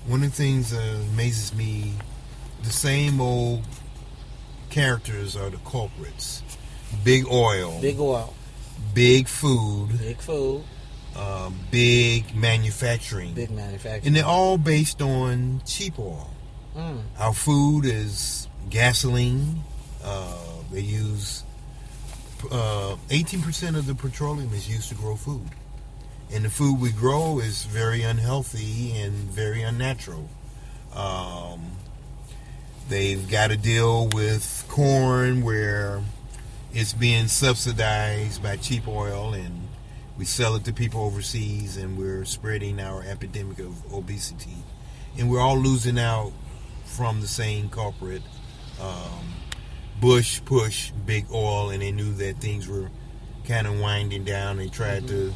One of the things that amazes me, the same old characters are the culprits. Big oil, big food, big manufacturing. And they're all based on cheap oil. Our food is gasoline. They use 18% of the petroleum is used to grow food. And the food we grow is very unhealthy and very unnatural. They've got to deal with corn where it's being subsidized by cheap oil, and we sell it to people overseas, and we're spreading our epidemic of obesity. And we're all losing out from the same culprit. Bush pushed big oil, and they knew that things were kind of winding down. They tried to,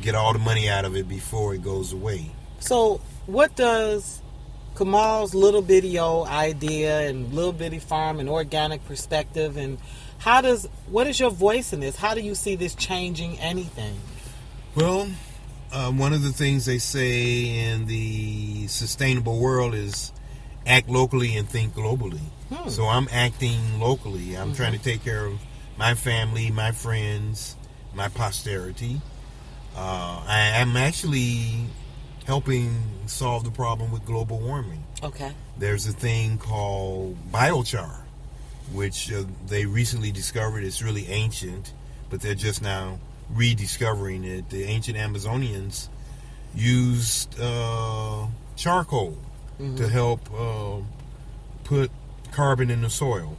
get all the money out of it before it goes away. So what does Kamal's little bitty old idea and little bitty farm and organic perspective, and what is your voice in this? How do you see this changing anything? Well, one of the things they say in the sustainable world is act locally and think globally. So I'm acting locally. I'm trying to take care of my family, my friends, my posterity. I'm actually helping solve the problem with global warming. Okay. There's a thing called biochar, which they recently discovered. It's really ancient, but they're just now rediscovering it. The ancient Amazonians used charcoal to help put carbon in the soil.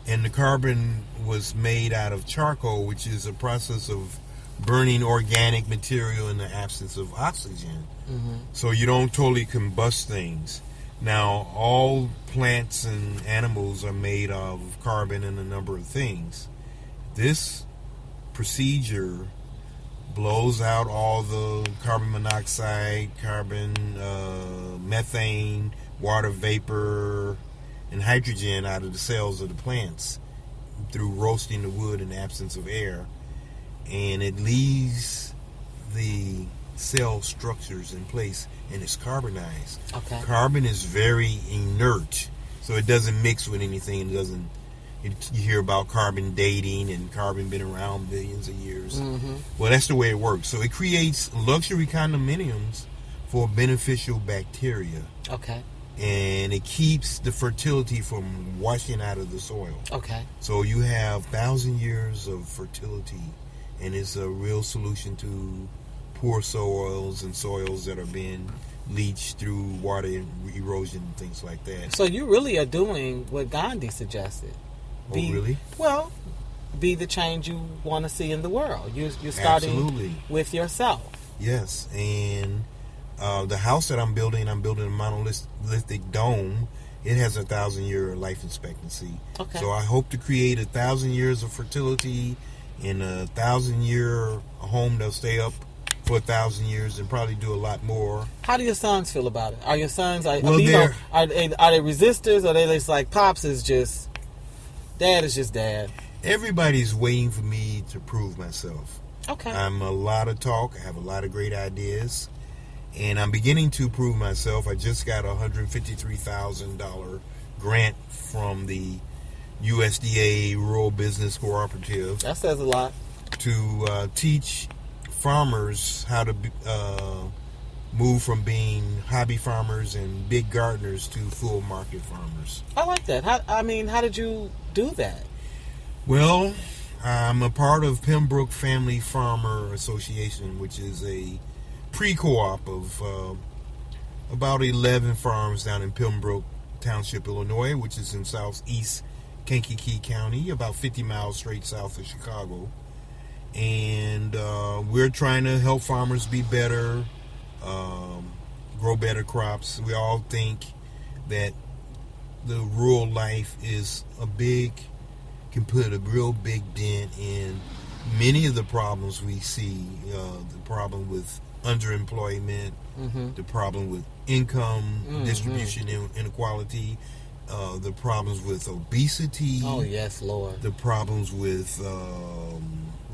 And the carbon was made out of charcoal, which is a process of burning organic material in the absence of oxygen. So you don't totally combust things. Now, all plants and animals are made of carbon and a number of things. This procedure blows out all the carbon monoxide, methane, water vapor, and hydrogen out of the cells of the plants through roasting the wood in the absence of air. And it leaves the cell structures in place, and it's carbonized. Okay. Carbon is very inert, so it doesn't mix with anything. You hear about carbon dating, and carbon been around billions of years. Well, that's the way it works. So it creates luxury condominiums for beneficial bacteria. Okay. And it keeps the fertility from washing out of the soil. Okay. So you have 1,000 years of fertility, and it's a real solution to poor soils and soils that are being leached through water erosion and things like that. So you really are doing what Gandhi suggested. Really? Well, be the change you want to see in the world. You're starting with yourself. Yes, and the house that I'm building a monolithic dome. It has 1,000-year life expectancy. Okay. So I hope to create 1,000 years of fertility in 1,000-year home that'll stay up for 1,000 years and probably do a lot more. How do your sons feel about it? Are your sons are they resistors, or are they just like Pops is just Dad is just Dad? Everybody's waiting for me to prove myself. Okay. I'm a lot of talk. I have a lot of great ideas. And I'm beginning to prove myself. I just got a $153,000 grant from the USDA Rural Business Cooperative. That says a lot. To teach farmers how to move from being hobby farmers and big gardeners to full market farmers. I like that. How did you do that? Well, I'm a part of Pembroke Family Farmer Association, which is a pre-co-op of about 11 farms down in Pembroke Township, Illinois, which is in southeast Kankakee County, about 50 miles straight south of Chicago. And we're trying to help farmers be better, grow better crops. We all think that the rural life can put a real big dent in many of the problems we see. The problem with underemployment, the problem with income distribution inequality, the problems with obesity. Oh yes, Lord. The problems with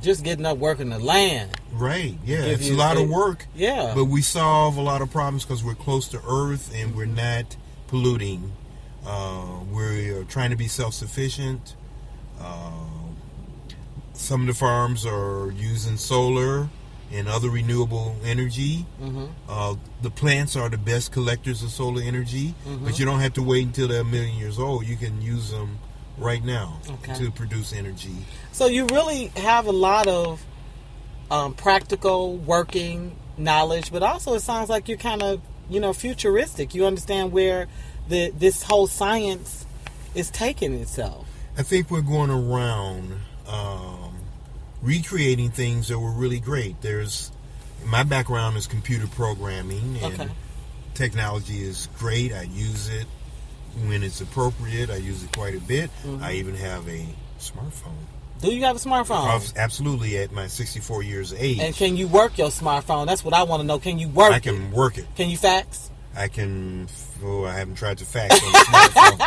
just getting up working the land. Right, yeah. Give It's you a lot a- of work. Yeah. But we solve a lot of problems because we're close to Earth and we're not polluting. We're trying to be self-sufficient. Some of the farms are using solar and other renewable energy. The plants are the best collectors of solar energy, but you don't have to wait until they're a million years old. You can use them right now to produce energy. So you really have a lot of practical working knowledge, but also it sounds like you're kind of, futuristic. You understand where this whole science is taking itself. I think we're going around recreating things that were really great. My background is computer programming, and technology is great. I use it when it's appropriate. I use it quite a bit. I even have a smartphone. Do you have a smartphone? Absolutely, at my 64 years of age. And can you work your smartphone? That's what I want to know. Can you work it? I can work it. Can you fax? I can. Oh, I haven't tried to fax on the smartphone.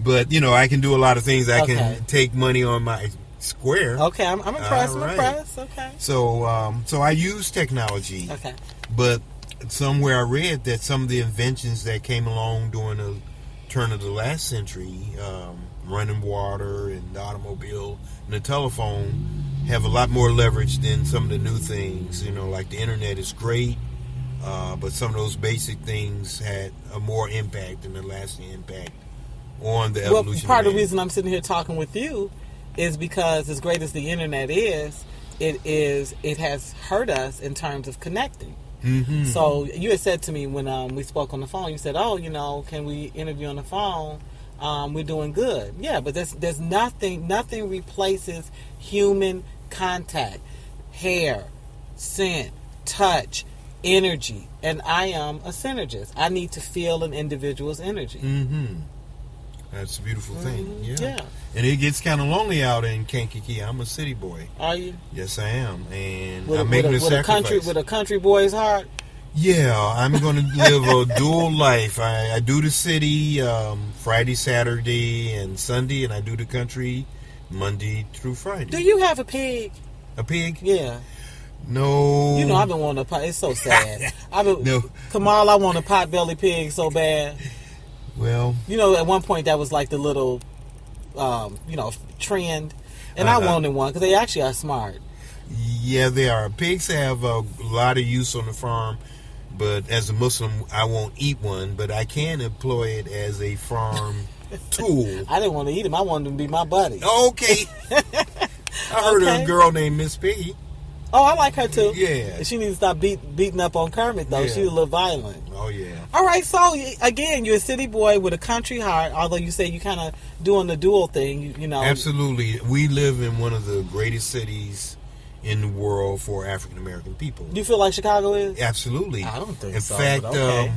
But I can do a lot of things. I can take money on my Square. Okay, I'm impressed. I'm impressed. Okay. So I use technology. Okay. But somewhere I read that some of the inventions that came along during the turn of the last century, running water and the automobile and the telephone, have a lot more leverage than some of the new things. Like the internet is great, but some of those basic things had a more impact and a lasting impact on the evolution. Part of the reason I'm sitting here talking with you is because, as great as the internet is, it has hurt us in terms of connecting. So you had said to me when we spoke on the phone, you said, can we interview on the phone? We're doing good. Yeah, but there's nothing replaces human contact, hair, scent, touch, energy. And I am a synergist. I need to feel an individual's energy. That's a beautiful thing. Yeah. And it gets kind of lonely out in Kankakee. I'm a city boy. Are you? Yes, I am. And I'm making a sacrifice. With a country boy's heart? Yeah, I'm going to live a dual life. I do the city Friday, Saturday, and Sunday, and I do the country Monday through Friday. Do you have a pig? A pig? Yeah. No. I've been wanting a pot. It's so sad. No. Kamal, I want a pot-bellied pig so bad. Well, at one point that was like the little, trend, and I wanted one because they actually are smart. Yeah, they are. Pigs have a lot of use on the farm, but as a Muslim, I won't eat one, but I can employ it as a farm tool. I didn't want to eat him. I wanted him to be my buddy. Okay. I heard of a girl named Miss Piggy. Oh, I like her too. Yeah. She needs to stop beating up on Kermit, though. Yeah. She's a little violent. Oh, yeah. All right, so, again, you're a city boy with a country heart, although you say you kind of doing the dual thing, Absolutely. We live in one of the greatest cities in the world for African-American people. Do you feel like Chicago is? Absolutely. I don't think so. In fact, but okay.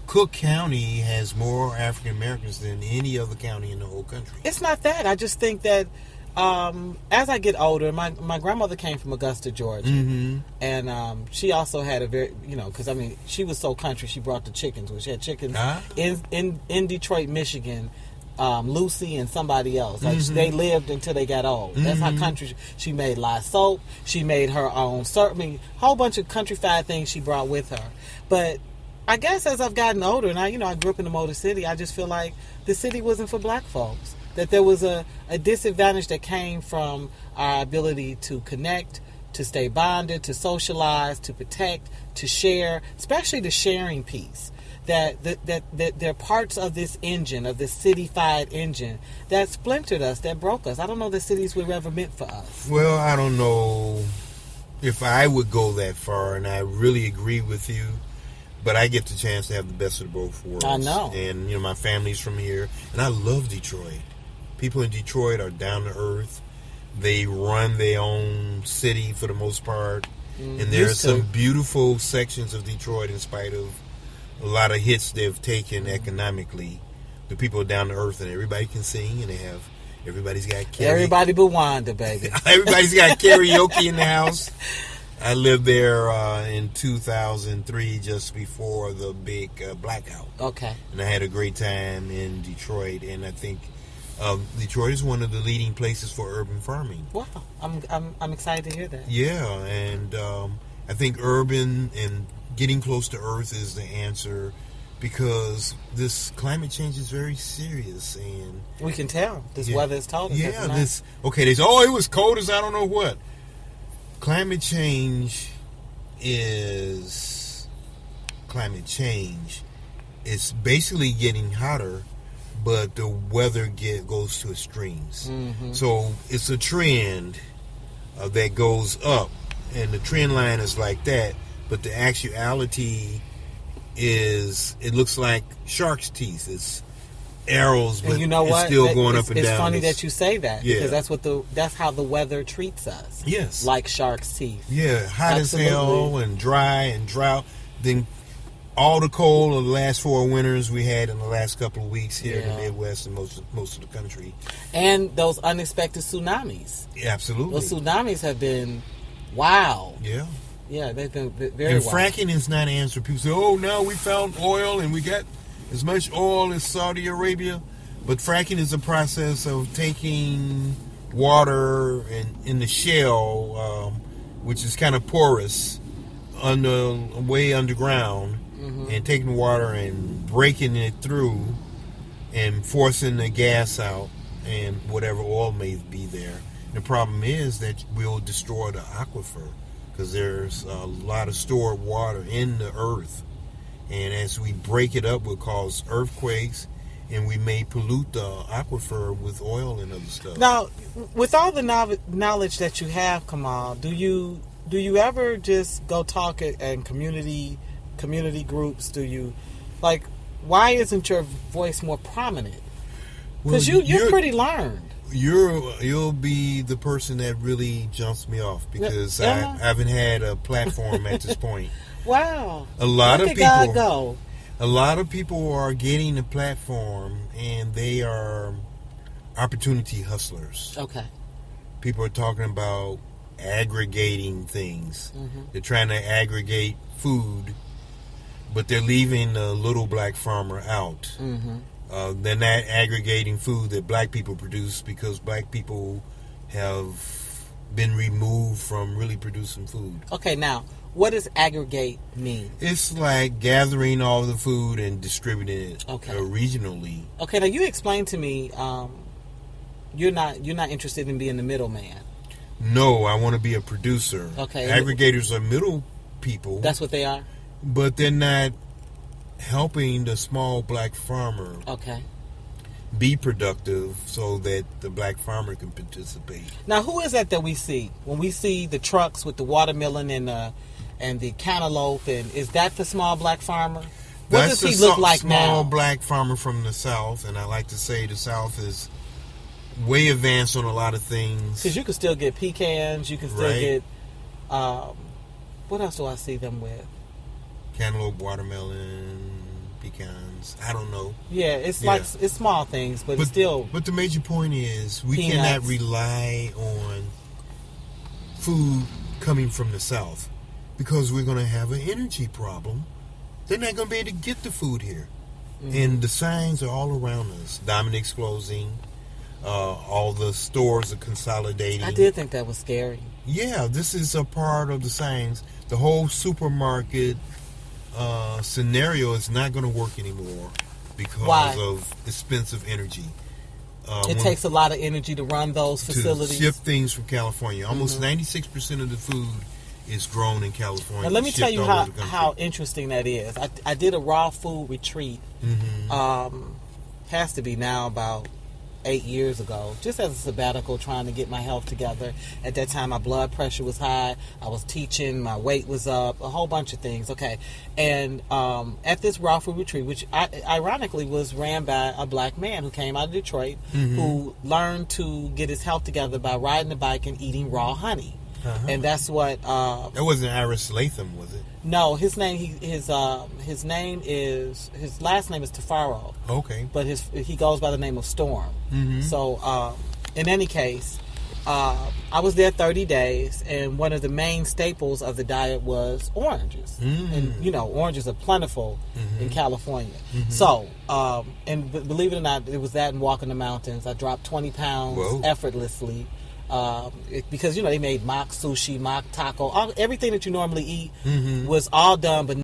Cook County has more African-Americans than any other county in the whole country. It's not that. I just think that as I get older, my grandmother came from Augusta, Georgia, and she also had a very, because she was so country. She brought the chickens. She had chickens in Detroit, Michigan. Lucy and somebody else. Like they lived until they got old. That's how country. She made lye soap. She made her own syrup. Whole bunch of countrified things she brought with her. But I guess as I've gotten older, and I grew up in the Motor City, I just feel like the city wasn't for black folks. That there was a disadvantage that came from our ability to connect, to stay bonded, to socialize, to protect, to share, especially the sharing piece. That there are parts of this engine, of this city-fied engine, that splintered us, that broke us. I don't know that cities were ever meant for us. Well, I don't know if I would go that far, and I really agree with you. But I get the chance to have the best of both worlds. I know. And, my family's from here, and I love Detroit. People in Detroit are down to earth. They run their own city for the most part. And there are some beautiful sections of Detroit in spite of a lot of hits they've taken economically. The people are down to earth, and everybody can sing, and everybody's got karaoke. Everybody but Wanda, baby. Everybody's got karaoke in the house. I lived there in 2003, just before the big blackout. Okay. And I had a great time in Detroit, and I think Detroit is one of the leading places for urban farming. Wow, I'm excited to hear that. Yeah, and I think urban and getting close to Earth is the answer, because this climate change is very serious, and we can tell this weather is told us. Yeah, they say, it was cold as I don't know what. Climate change is It's basically getting hotter, but the weather goes to extremes. Mm-hmm. So it's a trend that goes up, and the trend line is like that, but the actuality is, it looks like shark's teeth. It's arrows, but and you know it's what? still going up and down. It's funny that you say that, Yeah. because that's how the weather treats us. Yes. Like shark's teeth. Yeah, hot Absolutely. as hell and dry and drought. Then all the cold of the last 4 winters we had in the last couple of weeks here in the Midwest and most of the country. And those unexpected tsunamis. Yeah, absolutely. Those tsunamis have been wow. Yeah. Yeah, they've been very And wild. fracking is not an answer. People say, oh, now we found oil and we got as much oil as Saudi Arabia. But fracking is a process of taking water in the shell, which is kind of porous, way underground, and taking water and breaking it through and forcing the gas out and whatever oil may be there. And the problem is that we'll destroy the aquifer, because there's a lot of stored water in the earth, and as we break it up, will cause earthquakes, and we may pollute the aquifer with oil and other stuff. Now, with all the knowledge that you have, Kamal, do you ever just go talk at community groups? Do you, like, why isn't your voice more prominent? Because you're pretty learned. You'll be the person that really jumps me off, because I haven't had a platform at this point. Wow. A lot Look of at people God go. A lot of people are getting a platform, and they are opportunity hustlers. Okay. People are talking about aggregating things. Mm-hmm. They're trying to aggregate food, but they're leaving the little black farmer out. Mm-hmm. They're not aggregating food that black people produce, because black people have been removed from really producing food. Okay, now, what does aggregate mean? It's like gathering all the food and distributing it regionally. Okay, now you explain to me, you're not interested in being the middleman. No, I want to be a producer. Okay. Aggregators are middle people. That's what they are? But they're not helping the small black farmer be productive so that the black farmer can participate. Now, who is that we see when we see the trucks with the watermelon and the cantaloupe? And is that the small black farmer? What does he look like now? Small black farmer from the South, and I like to say the South is way advanced on a lot of things. Because you can still get pecans, you can still get what else do I see them with? Cantaloupe, watermelon, pecans. I don't know. Yeah, it's like it's small things, but it's still. But the major point is we peanuts. cannot rely on food coming from the South, because we're going to have an energy problem. They're not going to be able to get the food here, and the signs are all around us. Dominic's closing. All the stores are consolidating. I did think that was scary. Yeah, this is a part of the signs. The whole supermarket scenario is not going to work anymore because of expensive energy. It takes a lot of energy to run those facilities. To ship things from California. Almost 96% of the food is grown in California. Now, let me tell you how interesting that is. I did a raw food retreat. Has to be now about 8 years ago, just as a sabbatical, trying to get my health together. At that time, my blood pressure was high. I was teaching. My weight was up. A whole bunch of things. Okay. And at this raw food retreat, which ironically was ran by a black man who came out of Detroit, who learned to get his health together by riding a bike and eating raw honey. And that's what... that wasn't Iris Latham, was it? No, his name, his last name is Tafaro. Okay. But he goes by the name of Storm. So, in any case, I was there 30 days, and one of the main staples of the diet was oranges. And, oranges are plentiful in California. So, and believe it or not, it was that and walking the mountains. I dropped 20 pounds effortlessly. Because, they made mock sushi, mock taco, everything that you normally eat was all done, but